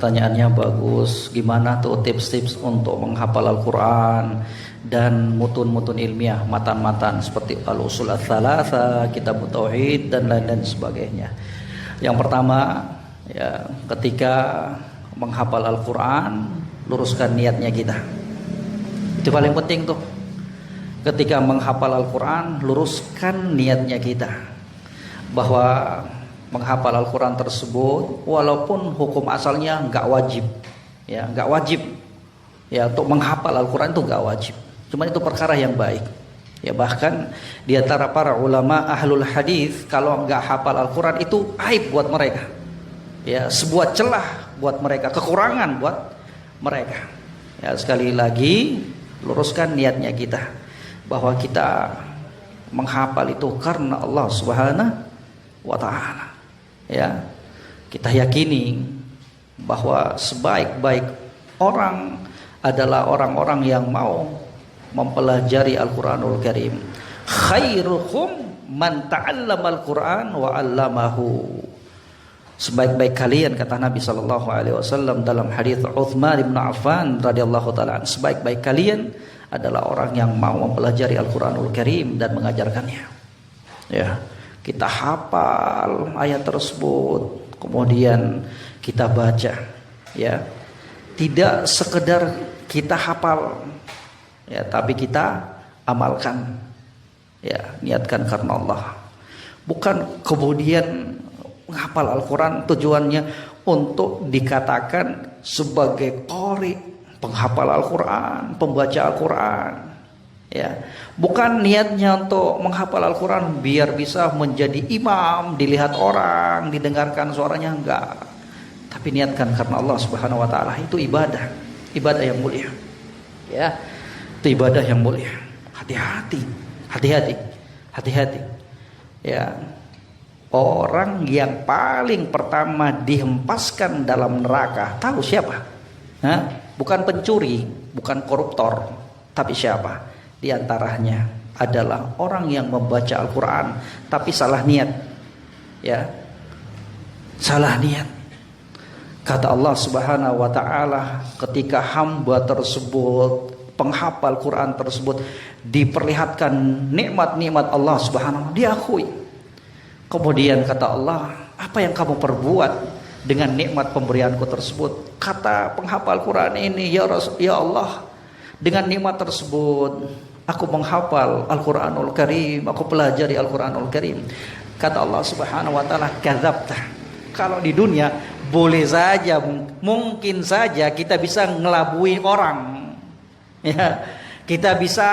Pertanyaannya bagus. Gimana tuh tips-tips untuk menghafal Al-Quran dan mutun-mutun ilmiah, matan-matan seperti Al-Usul Ats-Tsalatsa, Kitab Tauhid dan lain-lain sebagainya. Yang pertama, ya, ketika menghafal Al-Quran, luruskan niatnya kita. Itu paling penting tuh. Ketika menghafal Al-Quran, luruskan niatnya kita. Bahwa menghafal Al-Quran tersebut walaupun hukum asalnya nggak wajib, ya nggak wajib, ya untuk menghafal Al-Quran itu nggak wajib, cuman itu perkara yang baik, ya bahkan di antara para ulama ahlul hadis kalau nggak hafal Al-Quran itu aib buat mereka, ya sebuah celah buat mereka, kekurangan buat mereka. Ya sekali lagi luruskan niatnya kita bahwa kita menghafal itu karena Allah Subhanahu wa Ta'ala. Ya, kita yakini bahwa sebaik-baik orang adalah orang-orang yang mau mempelajari Al-Quranul Karim. Khairukum man ta'allama Al-Quran wa 'allamahu. Sebaik-baik kalian, kata Nabi sallallahu alaihi wasallam dalam hadis Utsman bin Affan radhiyallahu taala, sebaik-baik kalian adalah orang yang mau mempelajari Al-Quranul Karim dan mengajarkannya. Ya. Kita hafal ayat tersebut, kemudian kita baca, ya. Tidak sekedar kita hafal, ya, tapi kita amalkan, ya, niatkan karena Allah. Bukan kemudian menghafal Al-Quran tujuannya untuk dikatakan sebagai qari, penghafal Al-Quran, pembaca Al-Quran. Ya, bukan niatnya untuk menghafal Al-Quran biar bisa menjadi imam, dilihat orang, didengarkan suaranya, enggak. Tapi niatkan karena Allah Subhanahu wa Ta'ala. Itu ibadah, ibadah yang mulia. Ya, itu ibadah yang mulia. Hati-hati, hati-hati, hati-hati. Ya, orang yang paling pertama dihempaskan dalam neraka, tahu siapa? Hah? Bukan pencuri, bukan koruptor, tapi siapa? Di antaranya adalah orang yang membaca Al-Quran tapi salah niat, ya, salah niat. Kata Allah Subhanahu wa Ta'ala, ketika hamba tersebut, penghafal Quran tersebut, diperlihatkan nikmat-nikmat Allah Subhanahu, diakui. Kemudian kata Allah, apa yang kamu perbuat dengan nikmat pemberianku tersebut? Kata penghafal Quran ini, ya Allah, dengan nikmat tersebut aku menghafal Al-Quranul Karim, aku pelajari Al-Quranul Karim. Kata Allah Subhanahu wa Ta'ala, kadzabta. Kalau di dunia boleh saja, mungkin saja kita bisa ngelabui orang, ya, kita bisa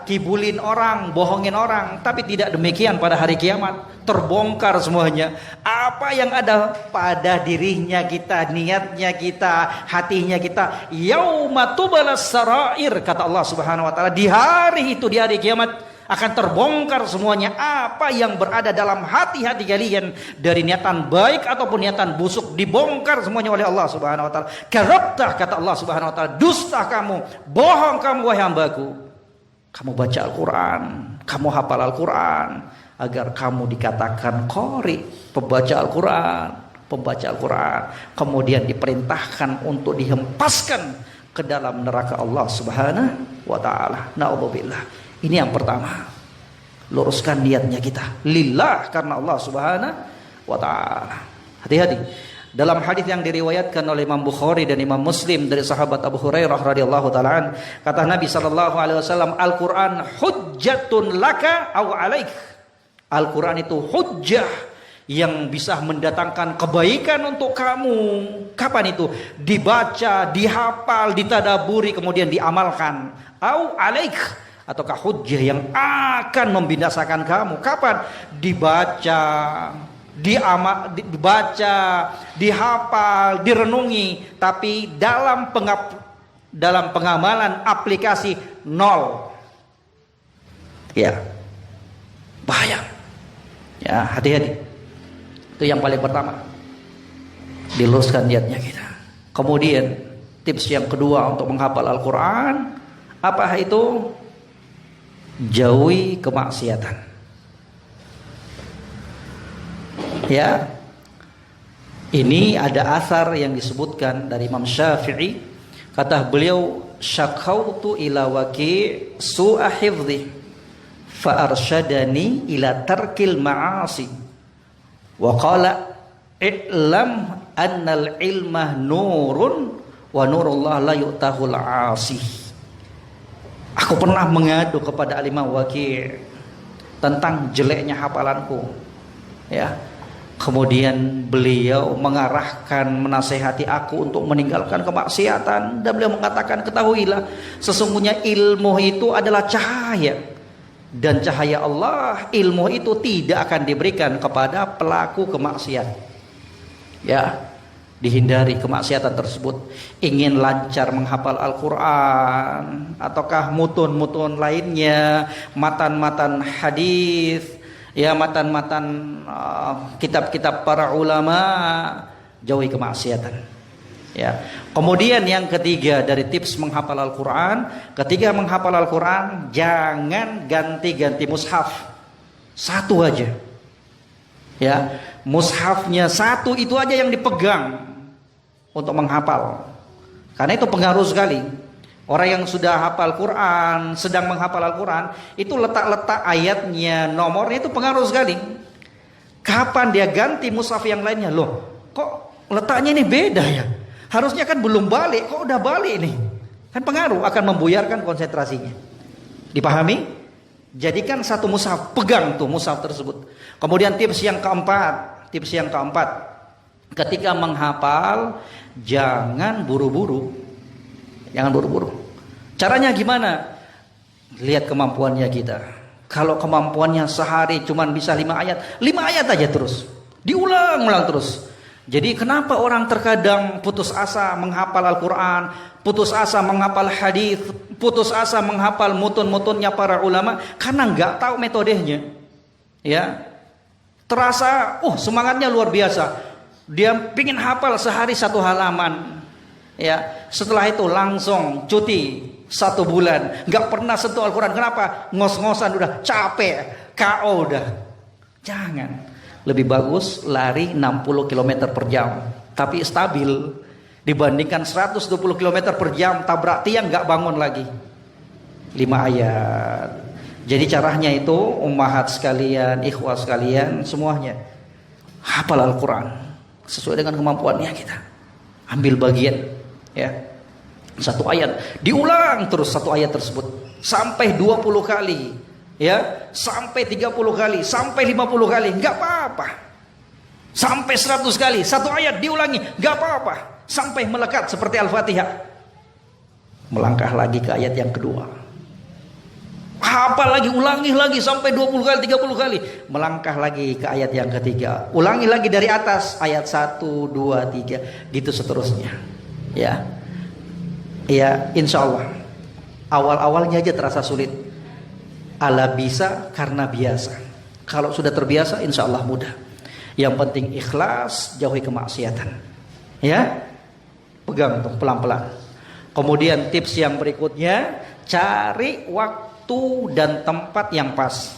kibulin orang, bohongin orang. Tapi tidak demikian pada hari kiamat. Terbongkar semuanya. Apa yang ada pada dirinya kita, niatnya kita, hatinya kita. Yauma tubalas sarair, kata Allah Subhanahu wa Ta'ala. Di hari itu, di hari kiamat akan terbongkar semuanya. Apa yang berada dalam hati-hati kalian, dari niatan baik ataupun niatan busuk, dibongkar semuanya oleh Allah Subhanahu wa Ta'ala. Kadzabta, kata Allah Subhanahu wa Ta'ala, dusta kamu, bohong kamu wahai hambaku. Kamu baca Al-Quran, kamu hafal Al-Quran agar kamu dikatakan qari, pembaca Al-Quran, pembaca Al-Quran. Kemudian diperintahkan untuk dihempaskan ke dalam neraka Allah Subhanahu wa Ta'ala. Na'udzubillah. Ini yang pertama, luruskan niatnya kita lillah, karena Allah Subhanahu wa Ta'ala. Hati-hati. Dalam hadis yang diriwayatkan oleh Imam Bukhari dan Imam Muslim dari sahabat Abu Hurairah radhiyallahu taala, kata Nabi sallallahu alaihi wasallam, Al-Qur'an hujjatun laka aw alaik. Al-Quran itu hujjah yang bisa mendatangkan kebaikan untuk kamu. Kapan itu? Dibaca, dihafal, ditadaburi, kemudian diamalkan. Aw alaik, ataukah hujjah yang akan membinasakan kamu. Kapan? Dibaca, dibaca, dihafal, direnungi, tapi dalam pengamalan aplikasi nol. Ya, bahaya. Ya, hati-hati. Itu yang paling pertama, diluruskan niatnya kita. Kemudian tips yang kedua untuk menghafal Al-Quran, apa itu? Jauhi kemaksiatan. Ya, Ini ada asar yang disebutkan dari Imam Syafi'i, kata beliau, syakautu ila waki' su'a hifdhi fa arsyadani ila tarkil ma'asi wa qala i'lam annal ilmah nurun wa nurullah la yu'tahul 'asi. Aku pernah mengadu kepada Al-Imam Waqi' tentang jeleknya hafalanku, ya. Kemudian beliau mengarahkan, menasehati aku untuk meninggalkan kemaksiatan, dan beliau mengatakan, ketahuilah sesungguhnya ilmu itu adalah cahaya, dan cahaya Allah, ilmu itu tidak akan diberikan kepada pelaku kemaksiat. Ya, dihindari kemaksiatan tersebut. Ingin lancar menghafal Al-Quran, ataukah mutun-mutun lainnya, matan-matan hadis, ya, matan-matan kitab-kitab para ulama, jauhi kemaksiatan. Ya. Kemudian yang ketiga dari tips menghafal Al-Quran, ketika menghafal Al-Quran jangan ganti-ganti mushaf, satu aja. Ya, mushafnya satu itu aja yang dipegang untuk menghafal, karena itu pengaruh sekali. Orang yang sudah hafal Quran, sedang menghafal Al-Quran, itu letak-letak ayatnya, nomornya itu pengaruh sekali. Kapan dia ganti mushaf yang lainnya, loh kok letaknya ini beda ya, harusnya kan belum balik, kok udah balik nih, kan pengaruh, akan membuyarkan konsentrasinya. Dipahami? Jadikan satu mushaf, pegang tuh mushaf tersebut. Kemudian tips yang keempat, ketika menghafal jangan buru-buru. Jangan buru-buru. Caranya gimana? Lihat kemampuannya kita. Kalau kemampuannya sehari cuman bisa 5 ayat, 5 ayat aja terus. Diulang-ulang terus. Jadi kenapa orang terkadang putus asa menghafal Al-Quran, putus asa menghafal hadis, putus asa menghafal mutun-mutunnya para ulama? Karena nggak tahu metodenya. Ya, terasa, semangatnya luar biasa. Dia pingin hafal sehari 1 halaman. Ya, setelah itu langsung cuti 1 bulan, nggak pernah sentuh Al-Quran. Kenapa? Ngos-ngosan, udah capek, KO udah. Jangan. Lebih bagus lari 60 km per jam, tapi stabil, dibandingkan 120 km per jam tabrak tiang nggak bangun lagi. 5 ayat. Jadi caranya itu, ummahat sekalian, ikhwah sekalian, semuanya hafal Al-Quran sesuai dengan kemampuannya kita. Ambil bagian, ya, 1 ayat, diulang terus 1 ayat tersebut sampai 20 kali, ya, sampai 30 kali, sampai 50 kali, nggak apa-apa. Sampai 100 kali 1 ayat diulangi, nggak apa-apa, sampai melekat seperti Al-Fatihah. Melangkah lagi ke ayat yang kedua, hafal lagi, ulangi lagi sampai 20 kali, 30 kali. Melangkah lagi ke ayat yang ketiga, ulangi lagi dari atas, ayat 1, 2, 3, gitu seterusnya. Ya, ya, insya Allah awal-awalnya aja terasa sulit. Ala bisa karena biasa. Kalau sudah terbiasa, insya Allah mudah. Yang penting ikhlas, jauhi kemaksiatan. Ya, pegang tuh pelan-pelan. Kemudian tips yang berikutnya, cari waktu dan tempat yang pas.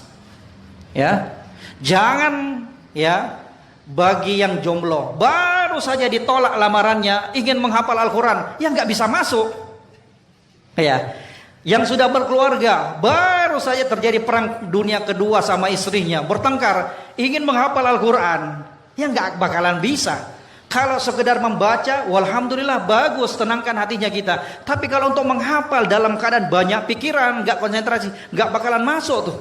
Ya, jangan, ya, bagi yang jomblo baru saja ditolak lamarannya, ingin menghafal Al-Quran, ya nggak bisa masuk. Ya, yang sudah berkeluarga, baru saja terjadi perang dunia kedua sama istrinya, bertengkar, ingin menghafal Al-Quran, ya nggak bakalan bisa. Kalau sekedar membaca, walhamdulillah bagus, tenangkan hatinya kita. Tapi kalau untuk menghafal dalam keadaan banyak pikiran, nggak konsentrasi, nggak bakalan masuk tuh.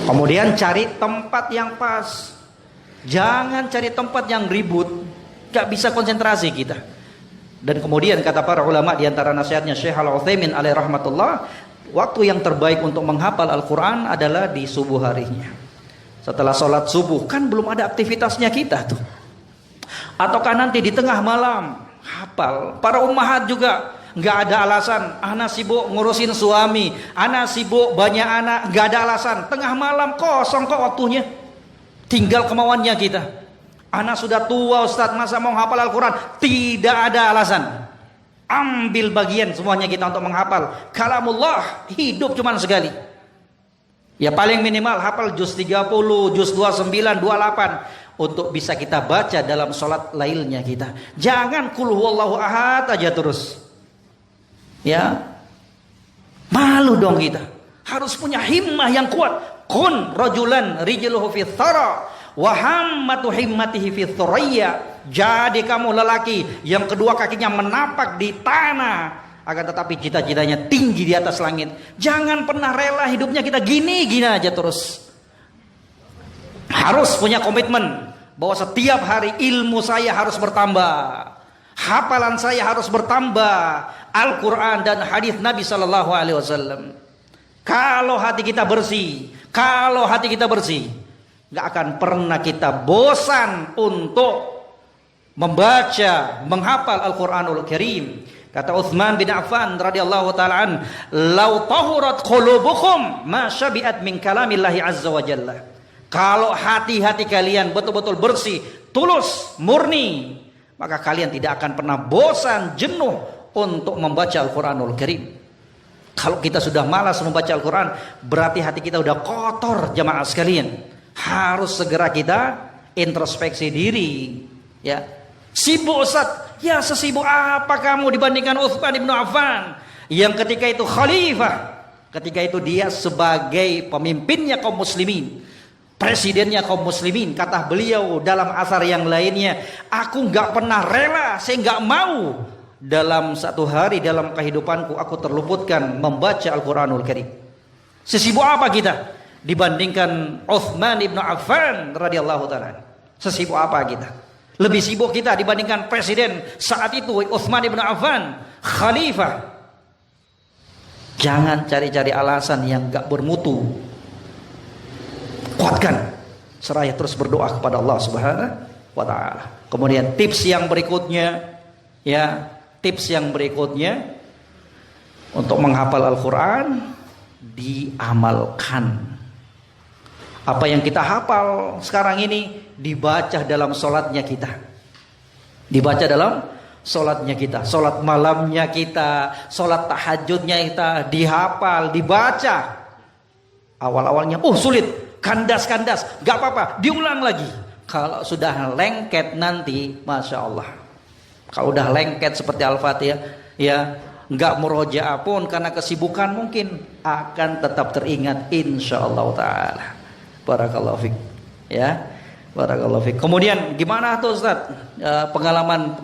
Kemudian cari tempat yang pas. Jangan cari tempat yang ribut, nggak bisa konsentrasi kita. Dan kemudian kata para ulama, di antara nasihatnya Syekh Al-Utsaimin alaihi rahmatullah, waktu yang terbaik untuk menghafal Al-Quran adalah di subuh harinya. Setelah sholat subuh, kan belum ada aktivitasnya kita tuh. Ataukah nanti di tengah malam hafal. Para ummahat juga nggak ada alasan, ana sibuk ngurusin suami, ana sibuk banyak anak, nggak ada alasan. Tengah malam kosong kok waktunya, tinggal kemauannya kita. Anak sudah tua Ustaz, masa mau hafal Al-Quran? Tidak ada alasan. Ambil bagian semuanya kita untuk menghafal kalamullah. Hidup cuma sekali. Ya paling minimal hafal juz 30, juz 29, 28. untuk bisa kita baca dalam sholat lailnya kita. Jangan qul huwallahu ahad aja terus. Ya. Malu dong kita. Harus punya himmah yang kuat. Kun rajulan rijluhu fi thara wa hammatu himmatihi fi thuraya. Jadi kamu lelaki yang kedua kakinya menapak di tanah, akan tetapi cita-citanya tinggi di atas langit. Jangan pernah rela hidupnya kita gini-gini aja terus. Harus punya komitmen bahwa setiap hari ilmu saya harus bertambah, hafalan saya harus bertambah, Al-Quran dan hadis Nabi Sallallahu Alaihi Wasallam. Kalau hati kita bersih, nggak akan pernah kita bosan untuk membaca, menghafal Al-Quranul Karim. Kata Utsman bin Affan radhiyallahu taala an, "Lau tahurat qulubukum ma syabi'at min kalamillahi azza wa jalla." Kalau hati-hati kalian betul-betul bersih, tulus, murni, maka kalian tidak akan pernah bosan, jenuh untuk membaca Al-Quranul Karim. Kalau kita sudah malas membaca Al-Quran, berarti hati kita sudah kotor, jamaah sekalian. Harus segera kita introspeksi diri. Ya, sibuk Ustaz. Ya, sesibuk apa kamu dibandingkan Utsman bin Affan yang ketika itu khalifah, ketika itu dia sebagai pemimpinnya kaum muslimin, presidennya kaum muslimin. Kata beliau dalam asar yang lainnya, aku nggak pernah rela, saya nggak mau dalam satu hari dalam kehidupanku aku terluputkan membaca Al-Quranul Karim. Sesibuk apa kita dibandingkan Utsman bin Affan radhiyallahu taala? Sesibuk apa kita? Lebih sibuk kita dibandingkan presiden saat itu Utsman bin Affan, khalifah. Jangan cari-cari alasan yang nggak bermutu. Kuatkan, seraya terus berdoa kepada Allah Subhanahu wa taala. Kemudian tips yang berikutnya, ya, untuk menghafal Al-Qur'an, diamalkan. Apa yang kita hafal sekarang ini dibaca dalam sholatnya kita. Dibaca dalam sholatnya kita, sholat malamnya kita, sholat tahajudnya kita, dihafal, dibaca. Awal-awalnya, sulit, kandas, gak apa-apa, diulang lagi. Kalau sudah lengket nanti, Masya Allah. Kalau udah lengket seperti Al-Fatihah, ya, gak murojaah pun karena kesibukan mungkin akan tetap teringat insyaallah ta'ala. Barakallahu fiik. Ya, barakallahu fiik. Kemudian gimana tuh Ustaz? Pengalaman.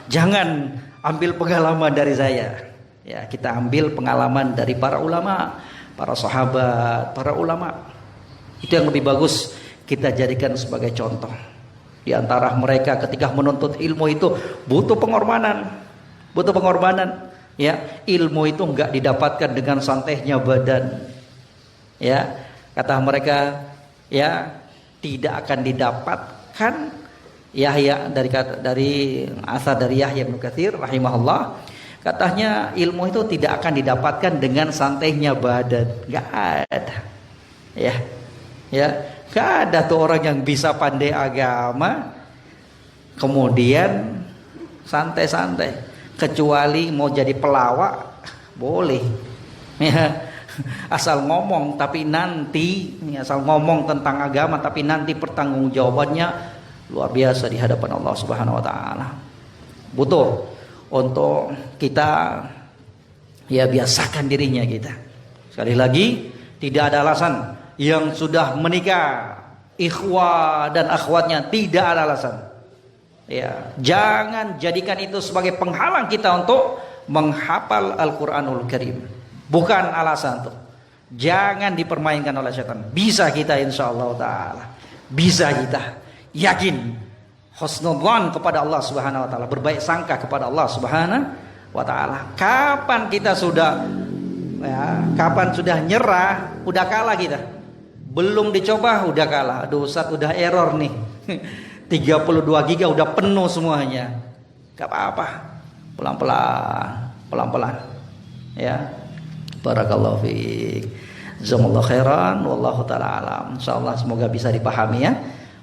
Jangan ambil pengalaman dari saya. Ya, kita ambil pengalaman dari para ulama, para sahabat, para ulama. Itu yang lebih bagus kita jadikan sebagai contoh. Di antara mereka ketika menuntut ilmu itu butuh pengorbanan. Ya, ilmu itu enggak didapatkan dengan santainya badan. Ya, kata mereka, ya, tidak akan didapatkan. Yahya dari asar dari Yahya bin Katsir rahimahullah, katanya ilmu itu tidak akan didapatkan dengan santainya badan. Enggak ada. Ya, enggak ada tuh orang yang bisa pandai agama kemudian santai-santai. Kecuali mau jadi pelawak boleh, ya, asal ngomong tentang agama tapi nanti pertanggungjawabannya luar biasa di hadapan Allah Subhanahu wa taala. Butuh untuk kita, ya, biasakan dirinya kita. Sekali lagi, tidak ada alasan. Yang sudah menikah, ikhwah dan akhwatnya, tidak ada alasan. Ya, jangan jadikan itu sebagai penghalang kita untuk menghafal Al-Quranul Karim. Bukan alasan tuh. Jangan dipermainkan oleh setan. Bisa kita insyaallah ta'ala. Bisa kita. Yakin. Husnudzan kepada Allah Subhanahu wa ta'ala. Berbaik sangka kepada Allah Subhanahu wa ta'ala. Kapan kita sudah, ya, kapan sudah nyerah, udah kalah kita. Belum dicoba udah kalah. Aduh Ustaz, udah error nih. 32 giga udah penuh semuanya. Gak apa-apa. Pelan-pelan. Ya. Barakallahu fiik. Jazakumullah khairan. Wallahu ta'ala alam. Insyaallah semoga bisa dipahami, ya,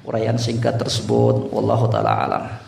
uraian singkat tersebut. Wallahu ta'ala alam.